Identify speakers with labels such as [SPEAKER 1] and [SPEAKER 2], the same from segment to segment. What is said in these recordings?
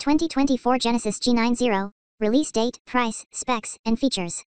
[SPEAKER 1] 2024 Genesis G90, release date, price, specs, and features.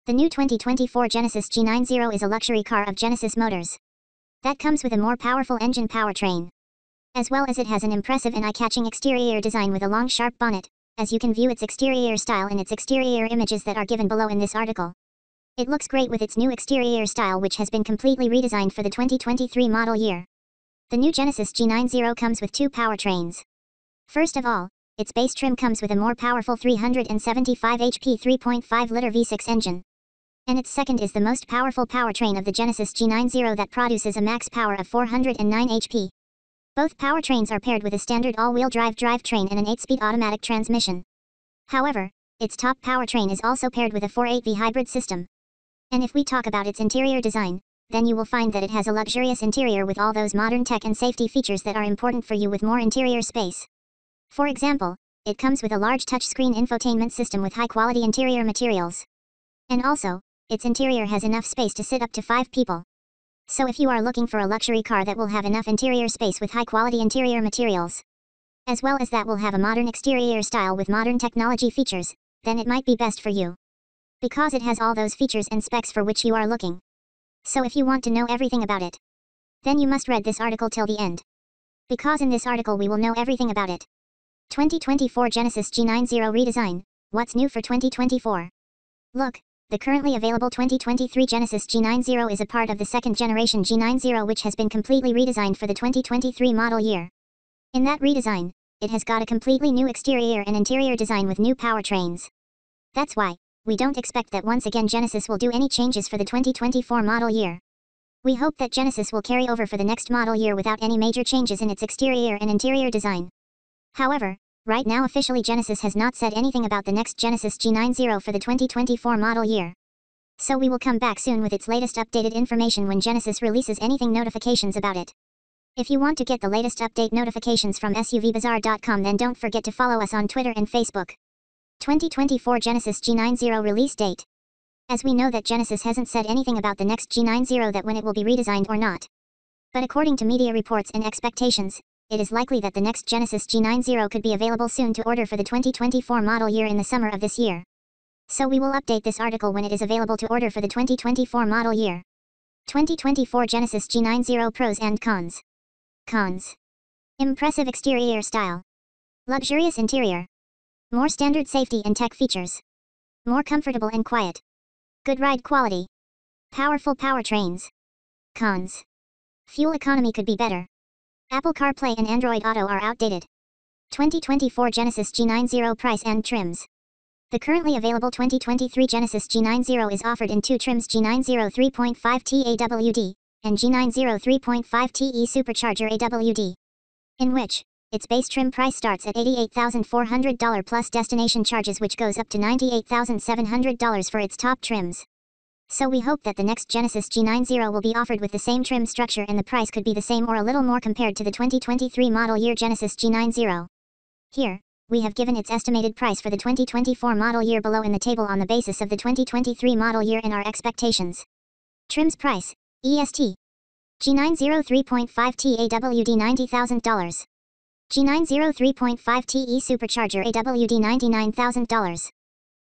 [SPEAKER 1] The new 2024 Genesis G90 is a luxury car of Genesis Motors. That comes with a more powerful engine powertrain. As well as it has an impressive and eye-catching exterior design with a long sharp bonnet, as you can view its exterior style in its exterior images that are given below in this article. It looks great with its new exterior style, which has been completely redesigned for the 2023 model year. The new Genesis G90 comes with two powertrains. First of all, its base trim comes with a more powerful 375 HP 3.5-liter V6 engine. And its second is the most powerful powertrain of the Genesis G90 that produces a max power of 409 HP. Both powertrains are paired with a standard all-wheel drive drivetrain and an 8-speed automatic transmission. However, its top powertrain is also paired with a 4.8V hybrid system. And if we talk about its interior design, then you will find that it has a luxurious interior with all those modern tech and safety features that are important for you with more interior space. For example, it comes with a large touchscreen infotainment system with high-quality interior materials. And also, its interior has enough space to sit up to 5 people. So if you are looking for a luxury car that will have enough interior space with high-quality interior materials, as well as that will have a modern exterior style with modern technology features, then it might be best for you. Because it has all those features and specs for which you are looking. So if you want to know everything about it, then you must read this article till the end. Because in this article we will know everything about it. 2024 Genesis G90 redesign, what's new for 2024? Look, the currently available 2023 Genesis G90 is a part of the second generation G90 which has been completely redesigned for the 2023 model year. In that redesign, it has got a completely new exterior and interior design with new powertrains. That's why, we don't expect that once again Genesis will do any changes for the 2024 model year. We hope that Genesis will carry over for the next model year without any major changes in its exterior and interior design. However, right now officially Genesis has not said anything about the next Genesis G90 for the 2024 model year. So we will come back soon with its latest updated information when Genesis releases anything notifications about it. If you want to get the latest update notifications from SUVBazaar.com, then don't forget to follow us on Twitter and Facebook. 2024 Genesis G90 release date. As we know that Genesis hasn't said anything about the next G90 that when it will be redesigned or not. But according to media reports and expectations, it is likely that the next Genesis G90 could be available soon to order for the 2024 model year in the summer of this year. So we will update this article when it is available to order for the 2024 model year. 2024 Genesis G90 pros and cons. Cons. Impressive exterior style. Luxurious interior. More standard safety and tech features. More comfortable and quiet. Good ride quality. Powerful powertrains. Cons. Fuel economy could be better. Apple CarPlay and Android Auto are outdated. 2024 Genesis G90 price and trims. The currently available 2023 Genesis G90 is offered in two trims: G90 3.5T AWD and G90 3.5T e-supercharger AWD. In which, its base trim price starts at $88,400 plus destination charges, which goes up to $98,700 for its top trims. So we hope that the next Genesis G90 will be offered with the same trim structure and the price could be the same or a little more compared to the 2023 model year Genesis G90. Here, we have given its estimated price for the 2024 model year below in the table on the basis of the 2023 model year and our expectations. Trims price, EST. G90 3.5T AWD $90,000. G90 3.5T e-supercharger AWD $99,000.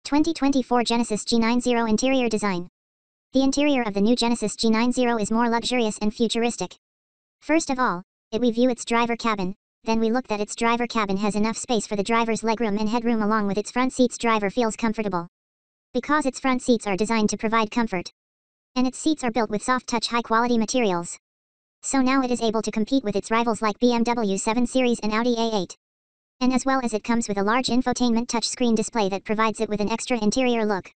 [SPEAKER 1] 2024 Genesis G90 interior design. The interior of the new Genesis G90 is more luxurious and futuristic. First of all, we view its driver cabin, then we look that its driver cabin has enough space for the driver's legroom and headroom along with its front seats. Driver feels comfortable. Because its front seats are designed to provide comfort. And its seats are built with soft touch high quality materials. So now it is able to compete with its rivals like BMW 7 Series and Audi A8. And as well as it comes with a large infotainment touchscreen display that provides it with an extra interior look.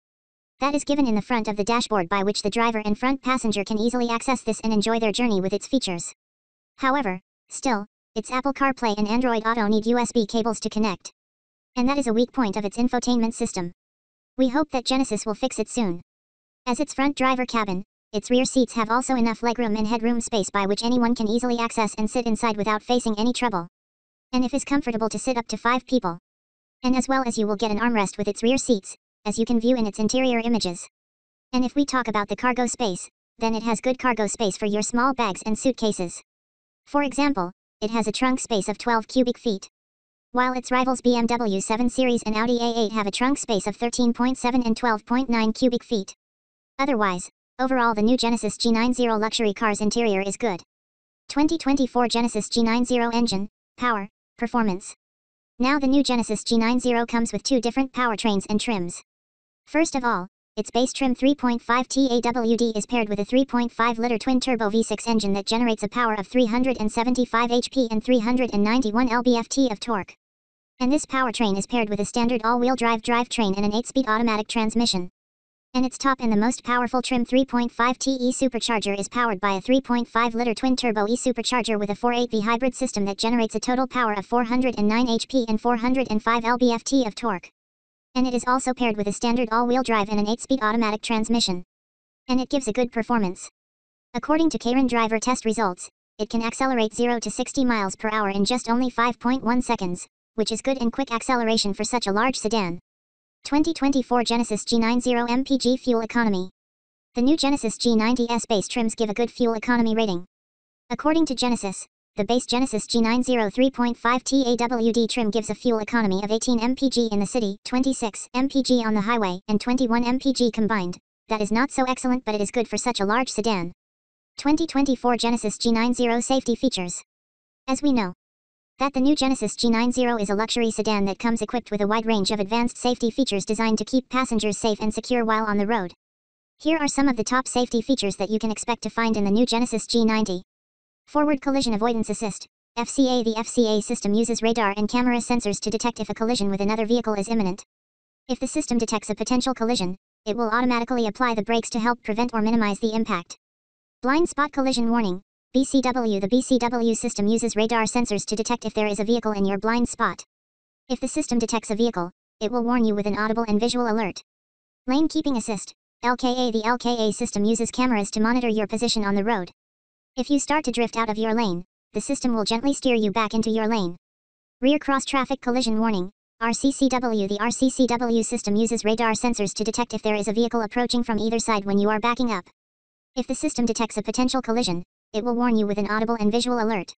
[SPEAKER 1] That is given in the front of the dashboard, by which the driver and front passenger can easily access this and enjoy their journey with its features. However, still, its Apple CarPlay and Android Auto need USB cables to connect. And that is a weak point of its infotainment system. We hope that Genesis will fix it soon. As its front driver cabin, its rear seats have also enough legroom and headroom space by which anyone can easily access and sit inside without facing any trouble. And if is comfortable to sit up to 5 people. And as well as you will get an armrest with its rear seats, as you can view in its interior images. And if we talk about the cargo space, then it has good cargo space for your small bags and suitcases. For example, it has a trunk space of 12 cubic feet. while its rivals BMW 7 Series and Audi A8 have a trunk space of 13.7 and 12.9 cubic feet. Otherwise, overall the new Genesis G90 luxury car's interior is good. 2024 Genesis G90 engine, power, performance. Now the new Genesis G90 comes with two different powertrains and trims. First of all, its base trim 3.5 TAWD is paired with a 3.5-liter twin-turbo V6 engine that generates a power of 375 HP and 391 lb-ft of torque. And this powertrain is paired with a standard all-wheel drive drivetrain and an 8-speed automatic transmission. And its top and the most powerful trim 3.5T e-supercharger is powered by a 3.5-liter twin-turbo e-supercharger with a 4.8V hybrid system that generates a total power of 409 HP and 405 lb-ft of torque. And it is also paired with a standard all-wheel drive and an 8-speed automatic transmission. And it gives a good performance. According to Chuyên driver test results, it can accelerate 0 to 60 miles per hour in just only 5.1 seconds, which is good and quick acceleration for such a large sedan. 2024 Genesis G90 MPG fuel economy. The new Genesis G90's base trims give a good fuel economy rating. According to Genesis, the base Genesis G90 3.5 TAWD trim gives a fuel economy of 18 mpg in the city, 26 mpg on the highway, and 21 mpg combined. That is not so excellent, but it is good for such a large sedan. 2024 Genesis G90 safety features. As we know, that the new Genesis G90 is a luxury sedan that comes equipped with a wide range of advanced safety features designed to keep passengers safe and secure while on the road. Here are some of the top safety features that you can expect to find in the new Genesis G90. Forward Collision Avoidance Assist, FCA. The FCA system uses radar and camera sensors to detect if a collision with another vehicle is imminent. If the system detects a potential collision, it will automatically apply the brakes to help prevent or minimize the impact. Blind Spot Collision Warning, BCW. The BCW system uses radar sensors to detect if there is a vehicle in your blind spot. If the system detects a vehicle, it will warn you with an audible and visual alert. Lane Keeping Assist, LKA. The LKA system uses cameras to monitor your position on the road. If you start to drift out of your lane, the system will gently steer you back into your lane. Rear Cross Traffic Collision Warning, RCCW. The RCCW system uses radar sensors to detect if there is a vehicle approaching from either side when you are backing up. If the system detects a potential collision, it will warn you with an audible and visual alert.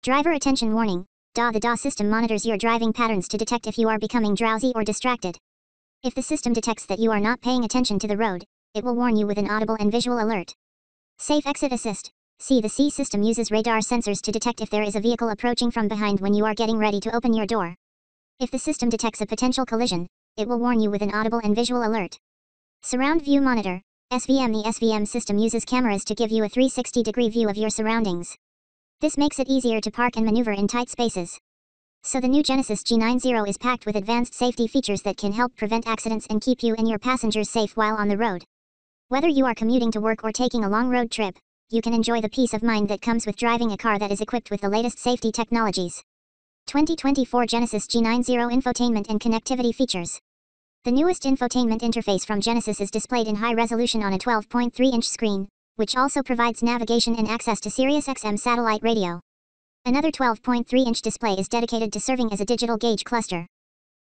[SPEAKER 1] Driver Attention Warning, DA. The DA system monitors your driving patterns to detect if you are becoming drowsy or distracted. If the system detects that you are not paying attention to the road, it will warn you with an audible and visual alert. Safe Exit Assist, C. The C system uses radar sensors to detect if there is a vehicle approaching from behind when you are getting ready to open your door. If the system detects a potential collision, it will warn you with an audible and visual alert. Surround View Monitor, SVM. The SVM system uses cameras to give you a 360-degree view of your surroundings. This makes it easier to park and maneuver in tight spaces. So the new Genesis G90 is packed with advanced safety features that can help prevent accidents and keep you and your passengers safe while on the road. Whether you are commuting to work or taking a long road trip, you can enjoy the peace of mind that comes with driving a car that is equipped with the latest safety technologies. 2024 Genesis G90 Infotainment and Connectivity Features. The newest infotainment interface from Genesis is displayed in high resolution on a 12.3-inch screen, which also provides navigation and access to SiriusXM satellite radio. Another 12.3-inch display is dedicated to serving as a digital gauge cluster.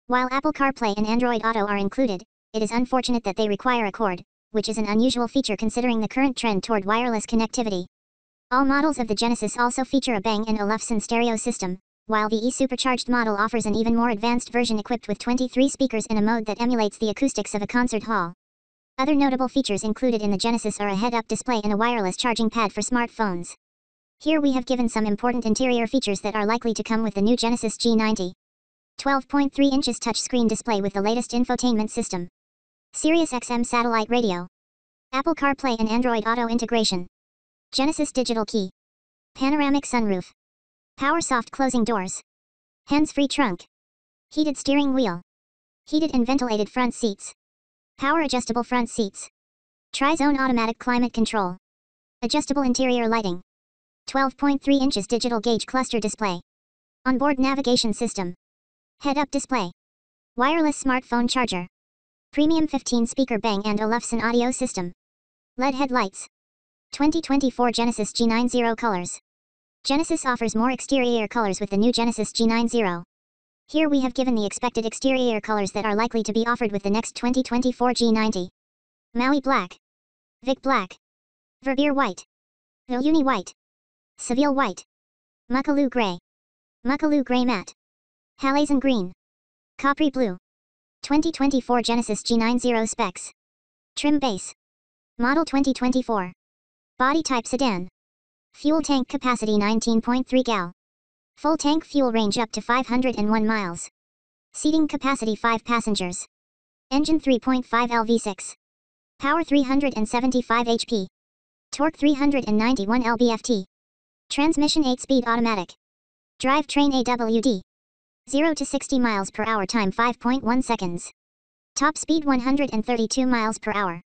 [SPEAKER 1] While Apple CarPlay and Android Auto are included, it is unfortunate that they require a cord, which is an unusual feature considering the current trend toward wireless connectivity. All models of the Genesis also feature a Bang & Olufsen stereo system, while the e-supercharged model offers an even more advanced version equipped with 23 speakers in a mode that emulates the acoustics of a concert hall. Other notable features included in the Genesis are a head-up display and a wireless charging pad for smartphones. Here we have given some important interior features that are likely to come with the new Genesis G90. 12.3 inches touchscreen display with the latest infotainment system. SiriusXM satellite radio. Apple CarPlay and Android Auto integration. Genesis digital key. Panoramic sunroof. Power soft closing doors. Hands-free trunk. Heated steering wheel. Heated and ventilated front seats. Power adjustable front seats. Tri-zone automatic climate control. Adjustable interior lighting. 12.3 inches digital gauge cluster display. Onboard navigation system. Head-up display. Wireless smartphone charger. Premium 15-speaker Bang & Olufsen audio system. LED headlights. 2024 Genesis G90 colors. Genesis offers more exterior colors with the new Genesis G90. Here we have given the expected exterior colors that are likely to be offered with the next 2024 G90. Maui Black. Vic Black. Verbier White. Viluni White. Seville White. Muckaloo Gray. Muckaloo Gray Matte. Halogen green. Coppery blue. 2024 Genesis G90 specs. Trim base. Model 2024. Body type sedan. Fuel tank capacity 19.3 gal. Full tank fuel range up to 501 miles. Seating capacity 5 passengers. Engine 3.5 LV6. Power 375 HP. Torque 391 lb-ft. Transmission 8-speed automatic. Drivetrain AWD. 0 to 60 miles per hour time 5.1 seconds. Top speed 132 miles per hour.